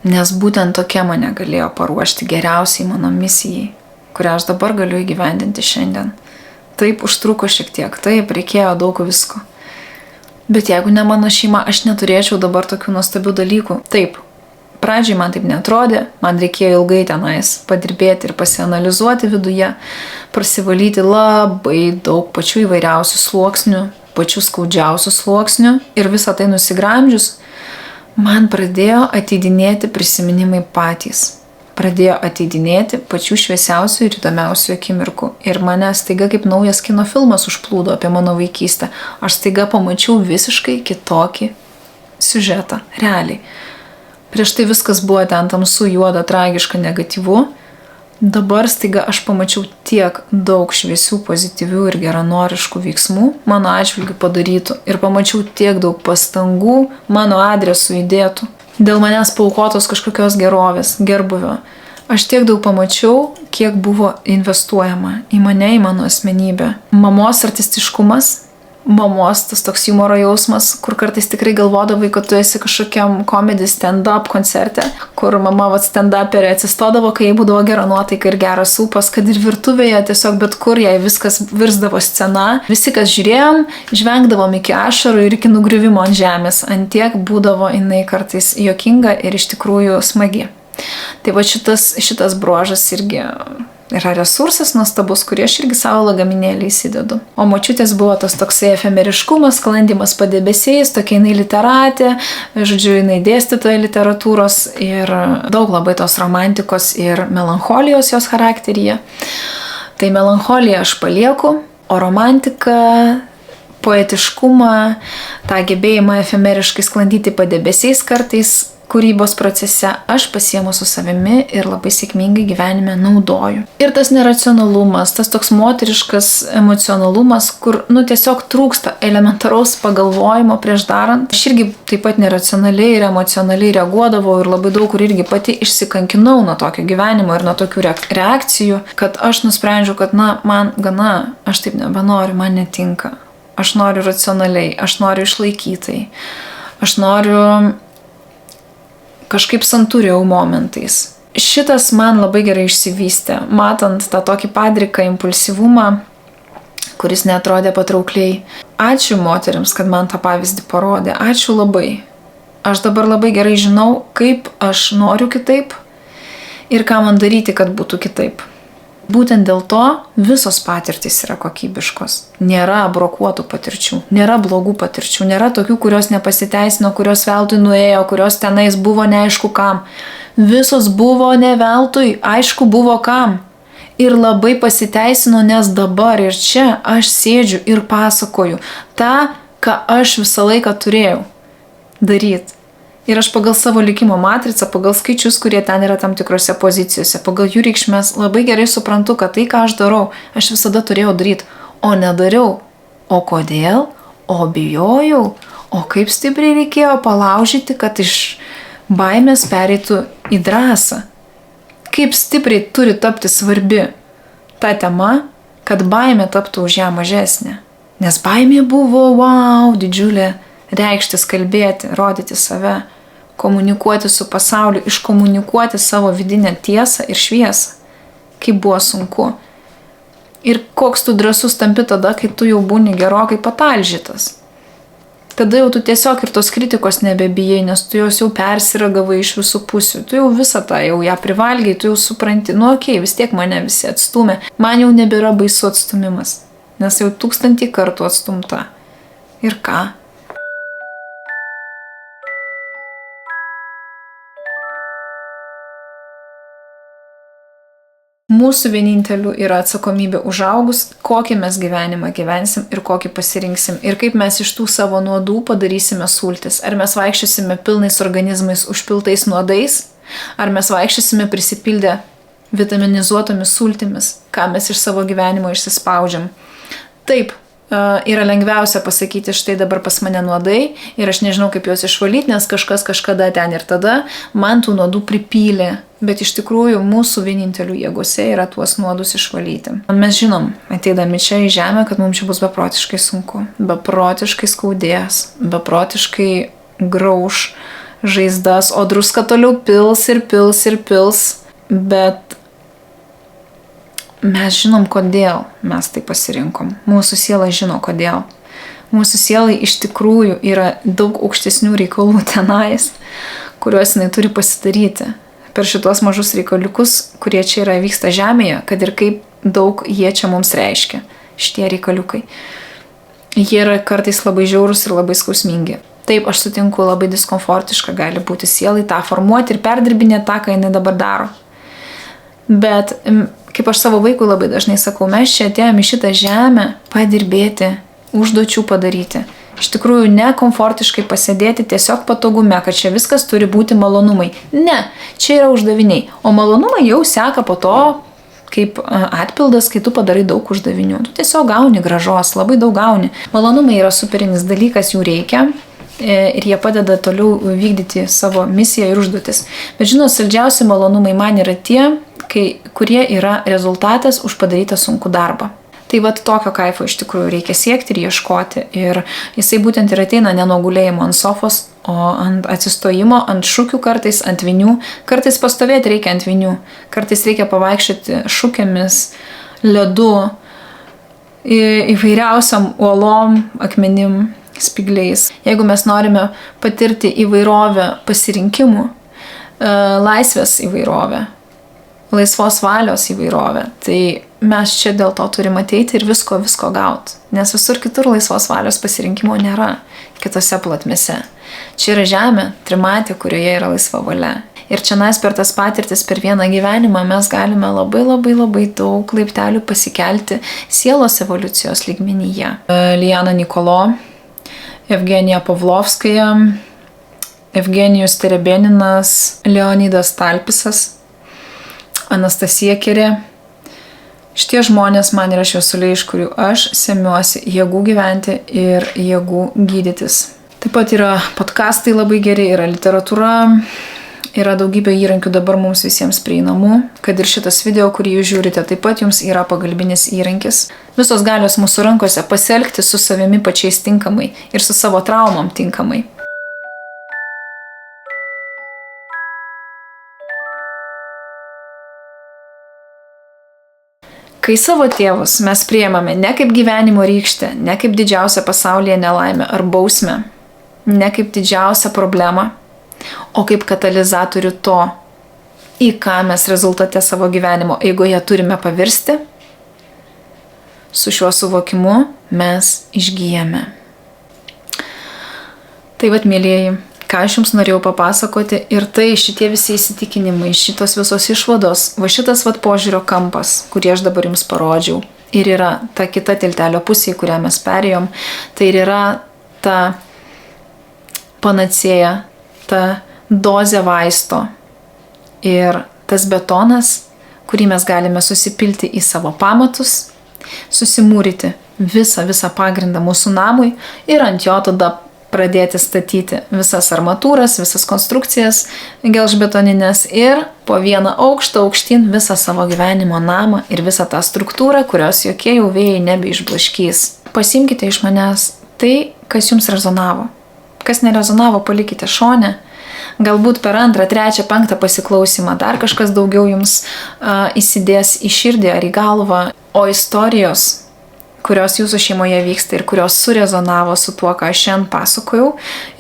Nes būtent tokia mane galėjo paruošti geriausiai mano misijai, kurią aš dabar galiu įgyvendinti šiandien. Taip užtruko šiek tiek, taip reikėjo daug visko. Bet jeigu ne mano šeima, aš neturėčiau dabar tokių nuostabių dalykų. Taip. Pradžiai man taip netrodė, man reikėjo ilgai tenais padirbėti ir pasianalizuoti viduje, prasivalyti labai daug pačių įvairiausių sluoksnių, pačių skaudžiausių sluoksnių ir visą tai nusigramdžius, man pradėjo ateidinėti prisiminimai patys. Pradėjo ateidinėti pačių šviesiausių ir įdomiausių akimirkų. Ir mane staiga kaip naujas kino filmas užplūdo apie mano vaikystę. Aš staiga pamačiau visiškai kitokį siužetą, realiai. Prieš tai viskas buvo ten tamsu, juoda, tragiška, negatyvu. Dabar staiga aš pamačiau tiek daug šviesių, pozityvių ir geranoriškų veiksmų mano atžvilgių padarytų. Ir pamačiau tiek daug pastangų mano adresu įdėtų. Dėl manęs paaukotos kažkokios gerovės, gerbuvio. Aš tiek daug pamačiau, kiek buvo investuojama į mane, į mano asmenybę. Mamos artistiškumas, mamos tas toks humoro jausmas, kur kartais tikrai galvodavai, kad tu esi kažkokiam comedy stand-up koncerte, kur mama stand-uperė atsistodavo, kai jai būdavo gera nuotaika ir geras ūpas, kad ir virtuvėje tiesiog bet kur jai viskas virsdavo scena. Visi, kas žiūrėjom, žvengdavom iki ašarų ir iki nugriuvimo ant žemės. Ant tiek būdavo jinai kartais juokinga ir iš tikrųjų smagi. Tai šitas bruožas irgi yra resursas nuostabus, kurį aš irgi savo lagaminėlį įsidedu. O močiutės buvo tas toksai efemeriškumas, sklandymas padebesiais, tokia jinai literatė, žodžiu, jinai dėstytoja literatūros ir daug labai tos romantikos ir melancholijos jos charakteryje. Tai melancholiją aš palieku, o romantiką, poetiškumą, tą gebėjimą efemeriškai sklandyti padebesiais kartais, kūrybos procese aš pasiemu su savimi ir labai sėkmingai gyvenime naudoju. Ir tas neracionalumas, tas toks moteriškas emocionalumas, kur tiesiog trūksta elementaraus pagalvojimo prieš darant. Aš irgi taip pat neracionaliai ir emocionaliai reaguodavau ir labai daug kur irgi pati išsikankinau nuo tokio gyvenimo ir nuo tokių reakcijų, kad aš nusprendžiau, kad man gana, aš taip nebenoriu, man netinka. Aš noriu racionaliai, aš noriu išlaikytai, aš noriu kažkaip santūriau momentais. Šitas man labai gerai išsivystė, matant tą tokį padriką impulsyvumą, kuris neatrodė patraukliai. Ačiū moterims, kad man tą pavyzdį parodė. Ačiū labai. Aš dabar labai gerai žinau, kaip aš noriu kitaip ir ką man daryti, kad būtų kitaip. Būtent dėl to visos patirtys yra kokybiškos. Nėra brokuotų patirčių, nėra blogų patirčių, nėra tokių, kurios nepasiteisino, kurios veltui nuėjo, kurios tenais buvo neaišku kam. Visos buvo ne veltui, aišku buvo kam. Ir labai pasiteisino, nes dabar ir čia aš sėdžiu ir pasakoju tą, ką aš visą laiką turėjau daryti. Ir aš pagal savo likimo matricą, pagal skaičius, kurie ten yra tam tikrose pozicijose, pagal jų reikšmės labai gerai suprantu, kad tai, ką aš darau, aš visada turėjau daryti, o nedariau. O kodėl? O bijojau? O kaip stipriai reikėjo palaužyti, kad iš baimės pereitų į drąsą? Kaip stipriai turi tapti svarbi ta tema, kad baimė taptų už ją mažesnė? Nes baimė buvo, wow, didžiulė reikštis, kalbėti, rodyti save, komunikuoti su pasauliu, iškomunikuoti savo vidinę tiesą ir šviesą. Kaip buvo sunku. Ir koks tu drąsus tampi tada, kai tu jau būni gerokai patalžytas. Tada jau tu tiesiog ir tos kritikos nebebijai, nes tu jos jau persiragavai iš visų pusių. Tu jau visą tą jau ją privalgiai, tu jau supranti, vis tiek mane visi atstumė. Man jau nebėra baisu atstumimas, nes jau 1000 kartų atstumta. Ir ką? Mūsų vienintelių yra atsakomybė užaugus, kokį mes gyvenimą gyvensim ir kokį pasirinksim. Ir kaip mes iš tų savo nuodų padarysime sultis. Ar mes vaikščiosime pilnais organizmais užpiltais nuodais, ar mes vaikščiosime prisipildę vitaminizuotomis sultimis, ką mes iš savo gyvenimo išsispaudžiam. Taip, yra lengviausia pasakyti, štai dabar pas mane nuodai ir aš nežinau, kaip juos išvalyti, nes kažkas kažkada ten ir tada man tų nuodų pripylė. Bet iš tikrųjų mūsų vienintelių jėgose yra tuos nuodus išvalyti. Mes žinom, ateidami čia į žemę, kad mums čia bus beprotiškai sunku, beprotiškai skaudės, beprotiškai grauš žaizdas, o druska toliau pils ir pils ir pils. Bet mes žinom, kodėl mes tai pasirinkom. Mūsų siela žino, kodėl. Mūsų sielai iš tikrųjų yra daug aukštesnių reikalų tenais, kuriuos jinai turi pasidaryti. Per šitos mažus reikaliukus, kurie čia yra vyksta žemėje, kad ir kaip daug jie čia mums reiškia, šitie reikaliukai. Jie yra kartais labai žiaurūs ir labai skausmingi. Taip, aš sutinku, labai diskomfortiška gali būti sielai tą formuoti ir perdirbinėti tą, ką jinai dabar daro. Bet kaip aš savo vaikui labai dažnai sakau, mes čia atėjome į šitą žemę padirbėti, užduočių padaryti. Iš tikrųjų, ne komfortiškai pasėdėti tiesiog patogume, kad čia viskas turi būti malonumai. Ne, čia yra uždaviniai. O malonumai jau seka po to, kaip atpildas, kai tu padarai daug uždavinių. Tu tiesiog gauni gražos, labai daug gauni. Malonumai yra superinis dalykas, jų reikia. Ir jie padeda toliau vykdyti savo misiją ir užduotis. Bet žinot, saldžiausi malonumai man yra tie, kurie yra rezultatas už padarytą sunkų darbą. Tai vat tokio kaifo iš tikrųjų reikia siekti ir ieškoti. Ir jisai būtent ir ateina ne nuo gulėjimo ant sofos, o ant atsistojimo, ant šukių kartais, ant vinių. Kartais pastovėti reikia ant vinių. Kartais reikia pavaikščioti šukėmis, ledu, įvairiausiam uolom, akmenim, spigliais. Jeigu mes norime patirti įvairovę pasirinkimų, laisvės įvairovę, laisvos valios įvairovę, tai mes čia dėl to turime ateiti ir visko gauti. Nes visur kitur laisvos valios pasirinkimo nėra, kitose plotmėse. Čia yra žemė, trimatė, kurioje yra laisva valia. Ir čia per tas patirtis per vieną gyvenimą mes galime labai daug laiptelių pasikelti sielos evoliucijos lygmenyje. Liana Nikolo, Evgenija Pavlovskaja, Evgenijus Terebeninas, Leonidas Talpisas, Anastasija Kerė. Šitie žmonės man yra šviesuliai, iš kurių aš semiuosi jėgų gyventi ir jėgų gydytis. Taip pat yra podcastai labai geri, yra literatūra, yra daugybė įrankių dabar mums visiems prieinamų, kad ir šitas video, kurį jūs žiūrite, taip pat jums yra pagalbinis įrankis. Visos galios mūsų rankose pasielgti su savimi pačiais tinkamai ir su savo traumom tinkamai. Kai savo tėvus mes priėmame ne kaip gyvenimo rykštę, ne kaip didžiausią pasaulyje nelaimę ar bausmę, ne kaip didžiausią problemą, o kaip katalizatorių to, į ką mes rezultate savo gyvenimo eigoje turime pavirsti, su šiuo suvokimu mes išgyjame. Tai vat, mėlyjeji, ką aš jums norėjau papasakoti ir tai šitie visi įsitikinimai, šitos visos išvados, va šitas vat požiūrio kampas, kurį aš dabar jums parodžiau, ir yra ta kita tiltelio pusė, į kurią mes perėjom, tai ir yra ta panacėja, ta dozė vaisto ir tas betonas, kurį mes galime susipilti į savo pamatus, susimūryti visą pagrindą mūsų namui ir ant jo tada pradėti statyti visas armatūras, visas konstrukcijas gelžbetoninės ir po vieną aukštą aukštyn visą savo gyvenimo namą ir visą tą struktūrą, kurios jokie jau vėjai nebeišblaškys. Pasimkite iš manęs tai, kas jums rezonavo. Kas nerezonavo, palikite šone. Galbūt per 2, 3, 5 pasiklausymą dar kažkas daugiau jums įsidės į širdį ar į galvą, o istorijos, kurios jūsų šeimoje vyksta ir kurios surezonavo su tuo, ką aš šiandien pasakojau,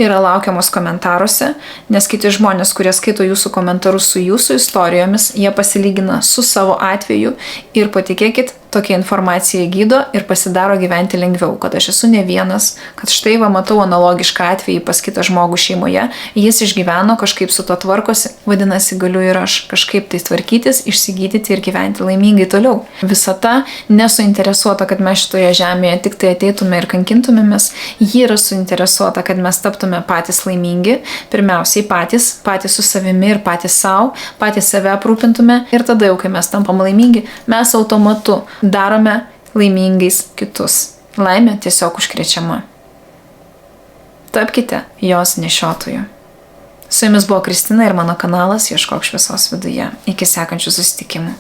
yra laukiamos komentaruose, nes kiti žmonės, kurie skaito jūsų komentarus su jūsų istorijomis, jie pasilygina su savo atveju ir patikėkit, tokia informacija gydo ir pasidaro gyventi lengviau, kad aš esu ne vienas, kad štai va matau analogišką atvejį pas kitą žmogų šeimoje, jis išgyveno, kažkaip su to tvarkosi, vadinasi, galiu ir aš kažkaip tai tvarkytis, išsigydyti ir gyventi laimingai toliau. Visata nesuinteresuota, kad mes šitoje žemėje tik tai ateitume ir kankintumėmės, ji yra suinteresuota, kad mes taptume patys laimingi, pirmiausiai patys su savimi ir patys savo, patys save aprūpintume ir tada jau, kai mes tampam laimingi, mes automatu darome laimingais kitus. Laimė tiesiog užkrečiama. Tapkite jos nešiotoju. Su jumis buvo Kristina ir mano kanalas Ieškok šviesos viduje. Iki sekančių susitikimų.